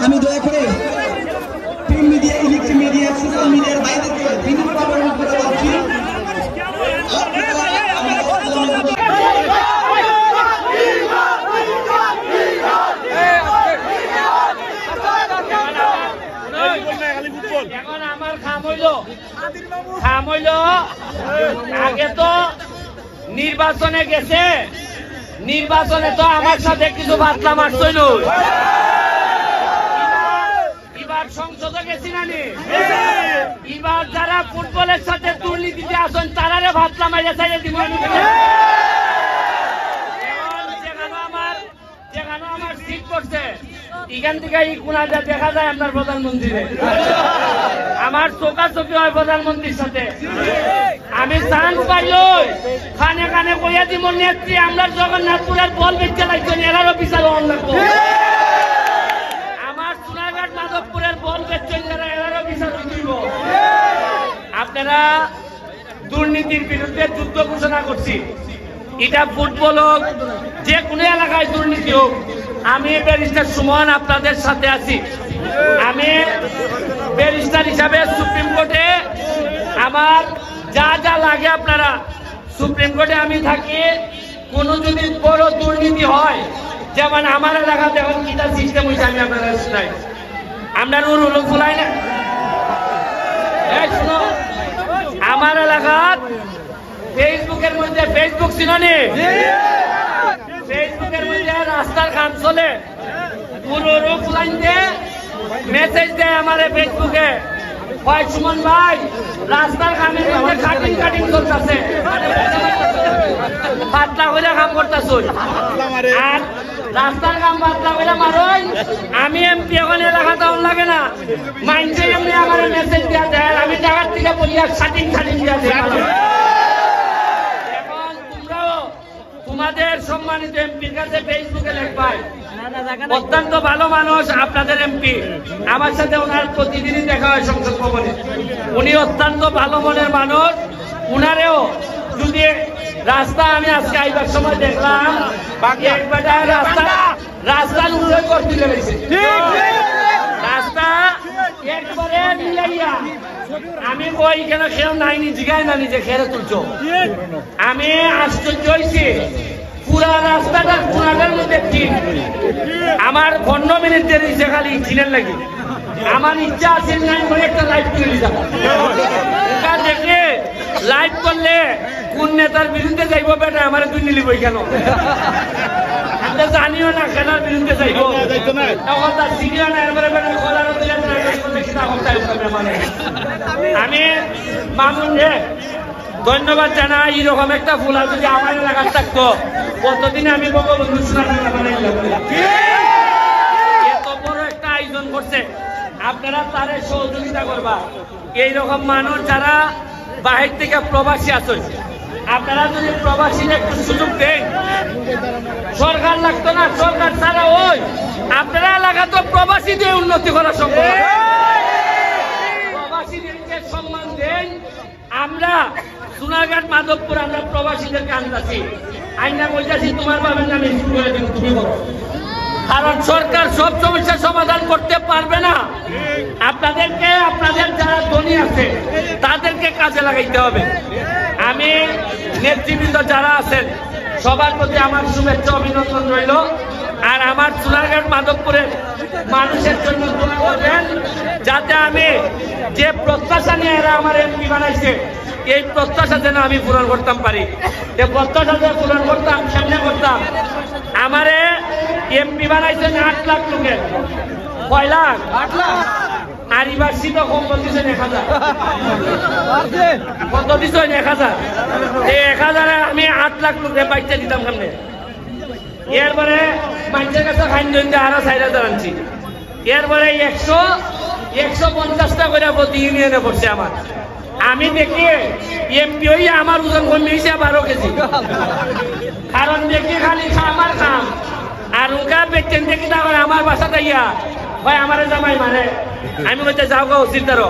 আমি দয়া করে print media, electric media, social মিডিয়ার বাইরে এখন আমার খাম হইল আগে তো নির্বাচনে গেছে, নির্বাচনে তো আমার সাথে কিছু বাতলা মারছিল, এবার সংসদে গেছি না নি, এবার যারা ফুটবলের সাথে দুর্নীতিতে আসেন তারারে ভাতলা মাইরে চাইলে দিব। যেখানে আমার সিট করছে এখান থেকে এই কোনাটা দেখা যায় আপনার প্রধানমন্ত্রী, আমার চোখাচোখি হয় প্রধানমন্ত্রীর সাথে। আমি চান্স পাইল খানে খানে কইয়া দিব নেত্রী আমরা জগন্নাথপুরের বল বেচে লাগছেন, এরারও বিচার লাগবো। আমার সোনারঘাট মাধবপুরের বল বেচছেন যারা, এরারও বিচার দিব। আপনারা দুর্নীতির বিরুদ্ধে যুদ্ধ ঘোষণা করছি, এটা ফুটবল হোক, যে কোনো এলাকায় দুর্নীতি হোক, আমি ব্যারিস্টার সুমন আপনাদের সাথে আছি। আমি ব্যারিস্টার হিসাবে সুপ্রিম কোর্টে আমার যা যা লাগে আপনারা সুপ্রিম কোর্টে আমি থাকি। কোনো যদি বড় দুর্নীতি হয়, যেমন আমার এলাকাতে এখন কিটা সিস্টেম হয়েছে আমি আপনারা শুনাই, আমরা রুল ফুলাই না। শুনো, আমার এলাকাত ফেসবুকের মধ্যে, ফেসবুক চিনি, ফেসবুকের মধ্যে রাস্তার কাম চলে, পুরো রূপ লাইন দিয়ে মেসেজ দেয় আমার ফেসবুকে, হয় সুমন ভাই রাস্তার কামের মধ্যে কাটিং চলতেছে, পাতলা হইলে কাম করতেছ, আর রাস্তার কাম পাতলা হইলে মারই। আমি এমপি এখন এলাকা যাওয়ার লাগে না, মাইন্ডে এমনি আমার মেসেজ দেওয়া দেয়, আমি জায়গার থেকে বলি আর কাটিং দেওয়া দেয়। তোমাদের সম্মানিত এমপির কাছে ফেসবুকে লেখবাই, অত্যন্ত ভালো মানুষ আপনাদের এমপি, আমার সাথে ওনার প্রতিদিনই দেখা হয় সংসদ ভবনে, উনি অত্যন্ত ভালো মনের মানুষ। উনারেও যদি রাস্তা, আমি আজকে আইবার সময় দেখলাম রাস্তার উন্নয়ন করতে লেগেছে, রাস্তা একবারে মিলাইয়া। আমি কই কেন খেয়েও নাইনি, জিগায় না নিজে খেয়ে তুলছো। আমি আশ্চর্য হয়েছি, পুরা রাস্তাটা পুরাটার মধ্যে ঠিক। আমার 15 মিনিট দেরি হয়েছে খালি চিনের লাগি। আমার ইচ্ছা আছে নাই করে একটা লাইভ করে দিতাম, ওটা দেখে লাইভ করলে কোন নেতার বিরুদ্ধে যাইব বেটা আমার তুই নিলিবই কেন, আমরা জানিও না কেনার বিরুদ্ধে যাইব, তখন তার সিরিয়া না এরপরে আমি মামুন রে ধন্যবাদ জানাই। এরকম একটা ফুলা যদি আমার এলাকার থাকতো কতদিনে আমি বঙ্গবন্ধু এত বড় একটা আয়োজন করছে, আপনারা তারে সহযোগিতা করবা। এইরকম মানুষ যারা বাহির থেকে প্রবাসী আছেন, আপনারা যদি প্রবাসীর একটু সুযোগ দেন, সরকার লাগতো না, সরকার ছাড়া ওই আপনারা এলাকা তো প্রবাসী দিয়ে উন্নতি করা সম্ভব। প্রবাসীদেরকে সম্মান দেন। আমরা সোনারঘাট মাধবপুর আমরা প্রবাসীদেরকে আনতেছি, আইনা বলতেছি তোমার পাবেন আমি শুরু করে দিন, তুমি করো। কারণ সরকার সব সমস্যার সমাধান করতে পারবে না, আপনাদেরকে আপনাদের যারা ধনী আছে তাদেরকে কাজে লাগাইতে হবে। আমি নেতৃবৃন্দ যারা আছেন সবার প্রতি আমার শুভেচ্ছা অভিনন্দন রইল। আর আমার সোনারঘাট মাধবপুরের মানুষের জন্য দোয়া করবেন, যাতে আমি যে প্রত্যাশা নিয়ে এরা আমার এমপি বানাইছে এই প্রত্যাশা যেন আমি পূরণ করতাম পারি। যে প্রত্যাশা পূরণ করতাম, সামনে করতাম। আমারে এমপি বানাইছেন 8 লাখ লোকের, 6 লাখ, 8 লাখ, আর এবার শীত কম দিচ্ছেন 1000, কত দিচ্ছেন 1000, এই 1000 আমি 8 লাখ লোকের বাইতে দিতাম সামনে। এরপরে মানুষের কাছে খাইন দইতে আরো 4,000 আনছি এরপরে 150টা করে প্রতি ইউনিয়নে পড়ছে আমার আমি দেখি এমপি হইয়া আমার ওজন কমে হয়েছে 12 কেজি কারণ দেখি খালি আমার খাম আর ওকা বেচেন দেখি তারপরে আমার বাসাটা ইয়া ভাই আমার জামাই মানে আমি বলতে যাও গো ওসিদারও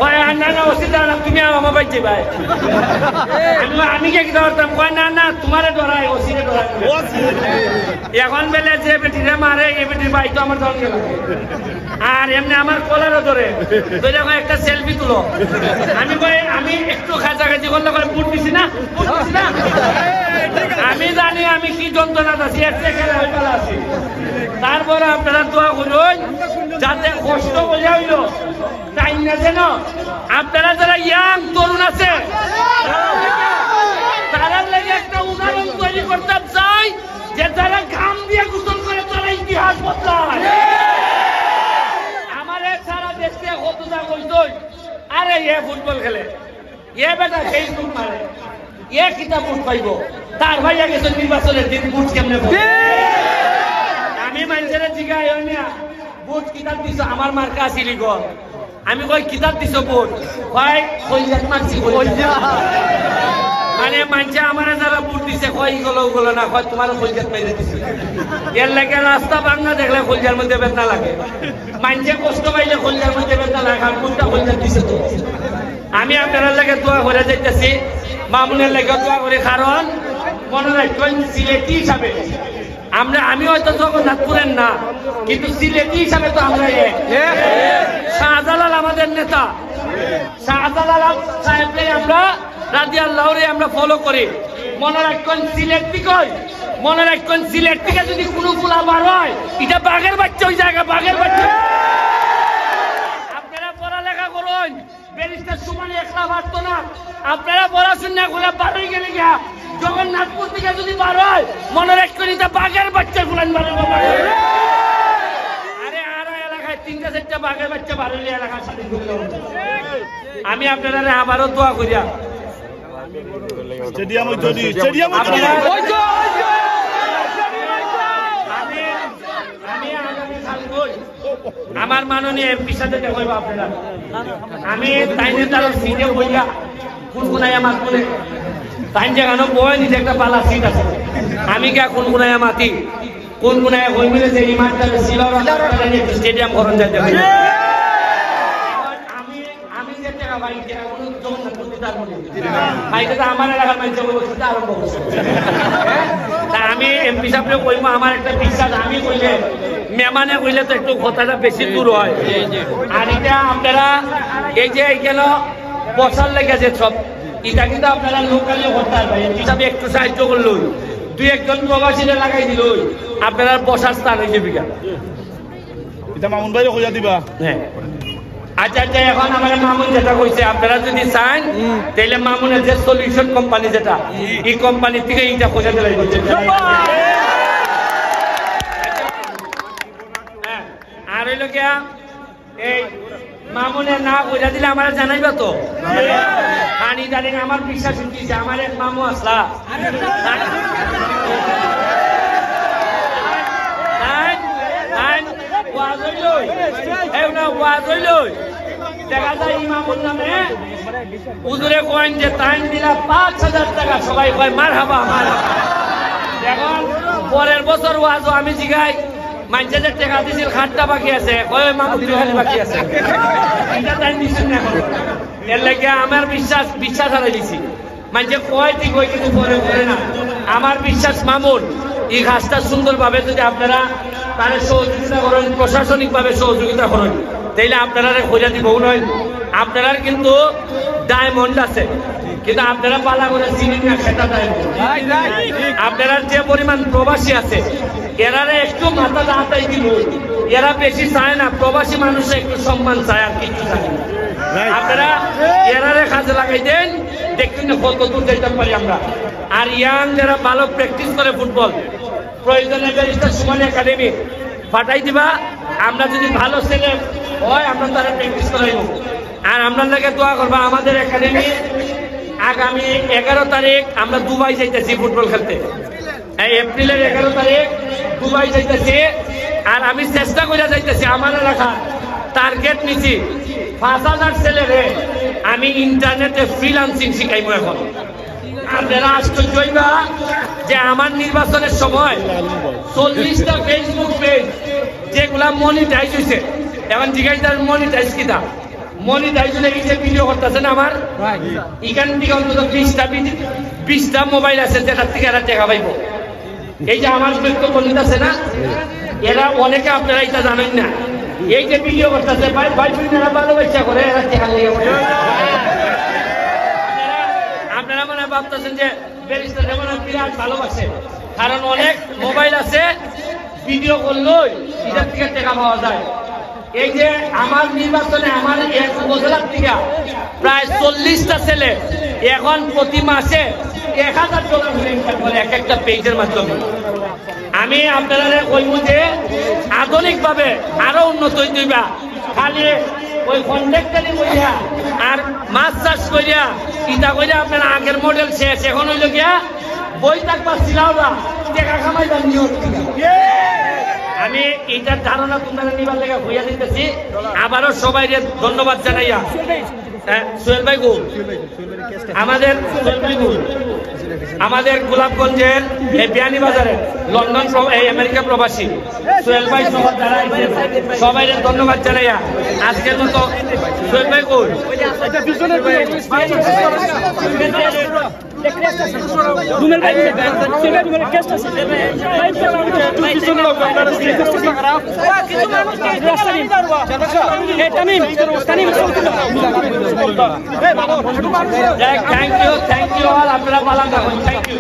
ভাই না না ওসিদার তুমি আমার বাইছে ভাই আমি কে করতাম কয় না না তোমারে ডরাই ওসিরে ডরাই এখন বেলে যে বেটিরে মারে এই বেটির ভাই তো আমার দল গেল আর এমনি আমার কলারও ধরে তো যখন একটা সেলফি তুলো আমি কই আমি একটু খাঁচাখাচি করলে করে বুট দিছি না আমি জানি আমি কি যন্ত্রণা আছি একটা খেলা হয়ে গেল আছি তারপরে আপনারা দোয়া করুন যাতে কষ্ট বোঝা হইল তাই না যেন আপনারা যারা ইয়াং তরুণ আছে তারা লেগে একটা উদাহরণ তৈরি করতে চাই যে যারা ঘাম দিয়ে গোসল করে তারা ইতিহাস বদলায় আমার সারা দেশে কতটা কইতই আরে এ ফুটবল খেলে এ বেটা ফেসবুক মারে এ কিতাব বুট পাইব তার ভাইয়া গেছে নির্বাচনের দিন বুট কেমনে আমি মানুষের জিগাই বুট কিতাব দিছ আমার মার্কা আসিলি গো আমি কই কিতাব দিছ বুট ভাই কইজাত মারছি মানে মানুষে আমার যারা বুট দিছে কই গুলো না কয় তোমার কইজাত মেরে দিছে এর লাগে রাস্তা বাংলা দেখলে কইজার মধ্যে বেদনা লাগে মানুষে কষ্ট পাইলে কইজার মধ্যে বেদনা লাগে আর বুটটা কইজাত দিছে তো আমি আপনার লাগে দোয়া করে যাইতেছি মামুনের লাগে দোয়া করি কারণ মনে রাখবেন সিলেটি হিসাবে আমি হয়তো জগন্নাথপুরের না কিন্তু সিলেটি হিসাবে তো আমরা শাহজালাল আমাদের নেতা শাহজালাল সাহেবকে আমরা রাদিয়াল্লাহু আনহু আমরা ফলো করি মনে রাখবেন সিলেট থেকে মনে রাখবেন সিলেট থেকে যদি কোনো ফুলা বার হয় এটা বাঘের বাচ্চা ওই জায়গা বাঘের বাচ্চা আপনারা পড়ালেখা করুন ব্যারিস্টার সুমন একলা পারতো না আপনারা পড়াশোনা করে বার হয়ে গেলে গিয়া জগন্নাথপুর থেকে যদি বার হয় মনে রাখবেন এটা বাঘের বাচ্চা গুলান বার আরে আর এলাকায় 3-4টা বাঘের বাচ্চা বার হইলে এলাকার সাথে আমি আপনারা আবারও দোয়া করিয়া স্টেডিয়াম আমার মাননীয় এমপির সাথে দেখা হইব আপনারা আমি তাইনে তার সিটে বইয়া কুনকুনাইয়া মাত করে তাই যেখানে বয় নিজে একটা পালা সিট আছে আমি কে কুনকুনাইয়া মাতি কুনকুনাইয়া হই মিলে যে ইমানটা ছিল স্টেডিয়াম করণ যাইতে হবে আমি যে টাকা ভাই আমার এলাকার মানুষ আরম্ভ করছে আমি এমপি সাহেবকে কইব আমার একটা বিশ্বাস আমি কইলে মেহমানে কইলে তো একটু কথাটা বেশি দূর হয় আর এটা আপনারা এই যে এইখানে বসার লেগেছে সব এটা কিন্তু আপনারা লোকালে করতে পারবেন এমপি সাহেব একটু সাহায্য করল 2-1জন প্রবাসীরা লাগাই দিল আপনারা বসার স্থান হয়েছে বিঘা এটা মামুন ভাই কইয়া দিবা হ্যাঁ আচ্ছা আচ্ছা এখন আমার মামুন যেটা কইছে আপনারা যদি চান তাহলে মামুনের যে সলিউশন কোম্পানি যেটা এই কোম্পানি থেকে এইটা খোঁজা দিলাই করছে আর হইল গিয়া এই মামুনের না খোঁজা দিলে আমার জানাইবা তো পানি জানি আমার বিশ্বাস উঠিছে আমার এক মামু আসলা দেখা যায় ইমামুর নামে হুজুরে কয়েন যে টাইম দিলা 5,000 টাকা সবাই কয় মারহাবা মারহাবা এখন পরের বছর ওয়াজও আমি জিগাই মানুষের যে টাকা দিছিল খাটটা বাকি আছে কয় মামুর জোহারি বাকি আছে এটা টাইম দিচ্ছেন না এখন এর লাগে আমার বিশ্বাস হারাই দিছি মানুষে কয় ঠিক হয় কিন্তু পরে করে না আমার বিশ্বাস মামুন এই কাজটা সুন্দরভাবে যদি আপনারা তাহলে সহযোগিতা করেন প্রশাসনিকভাবে সহযোগিতা করেন তাইলে আপনারা খোঁজা দিব নয় আপনারা কিন্তু ডায়মন্ড আছে কিন্তু আপনারা পালা করে চিনি না সেটা ডায়মন্ড আপনারা যে পরিমাণ প্রবাসী আছে এরারে একটু মাথা দাঁতাই দিল এরা বেশি চায় না প্রবাসী মানুষ একটু সম্মান চায় আর কিছু চায় আপনারা এরারে কাজে লাগাই দেন দেখুন কত দূর যেতে পারি আমরা আর ইয়াং যারা ভালো প্র্যাকটিস করে ফুটবল প্রয়োজনে ব্যারিস্টার সুমন একাডেমি পাঠাই দিবা আমরা যদি ভালো ছেলে হয় আমরা তারা প্র্যাকটিস করাইব আর আপনার লাগে দোয়া করবা আমাদের একাডেমি আগামী 11 তারিখ আমরা দুবাই যাইতেছি ফুটবল খেলতে এই এপ্রিলের 11 তারিখ দুবাই যাইতেছি আর আমি চেষ্টা করে যাইতেছি আমার এলাকা টার্গেট নিছি 5,000 ছেলেরে আমি ইন্টারনেটে ফ্রিল্যান্সিং শিখাইবো এখন। আপনারা আশ্চর্য হইবা যে আমার নির্বাচনের সময় 40টা ফেসবুক পেজ যেগুলা মনিটাইজ হয়েছে, এখন জিজ্ঞাসা মনিটাইজ কিনা, মনিটাইজ হলে এই যে ভিডিও করতেছে না আমার এখান থেকে অন্তত 20টা মোবাইল আছে যেটার থেকে এরা টাকা পাইব। এই যে আমার বক্তব্য নিতেছে না, এরা অনেকে আপনারা এটা জানেন না, এই যে ভিডিও করতেছে ভাই এরা ভালোবাসা করে এরা টাকা লেগে পড়ে। আপনারা মানে ভাবতেছেন যে ব্যারিস্টার যেমন বিরাট ভালোবাসে, কারণ অনেক মোবাইল আছে ভিডিও করলেই এটার থেকে টাকা পাওয়া যায়। এই যে আমার নির্বাচনে আমার এক উপজেলার থেকে প্রায় 40টা ছেলে এখন প্রতি মাসে $1,000 ইনকাম করে এক একটা পেজের মাধ্যমে। আমি আপনারা কইব যে আধুনিক ভাবে আরো উন্নত হইবা, খালি ওই কন্ট্রাক্টারি কইরা আর মাছ চাষ কইরা ইটা কইরা আপনারা আগের মডেল শেষ, এখন হইল গিয়া বই থাকবা ছিলাওরা টাকা কামাইবার নিয়ম। আমি এটার ধারণা তোমরা নিবার লেগে হইয়া দিতেছি। আবারও সবাই ধন্যবাদ জানাইয়া সোহেল ভাই গো, আমাদের সোহেল ভাই গো, আমাদের গোলাপগঞ্জের বিয়ানী বাজারে লন্ডন আমেরিকা প্রবাসী সোহেল ভাই সহ যারা সবাই ধন্যবাদ জানাইয়া আজকের মতো সোহেল ভাই গো থ্যাংক ইউ অল, আপনারা পালান। Thank you.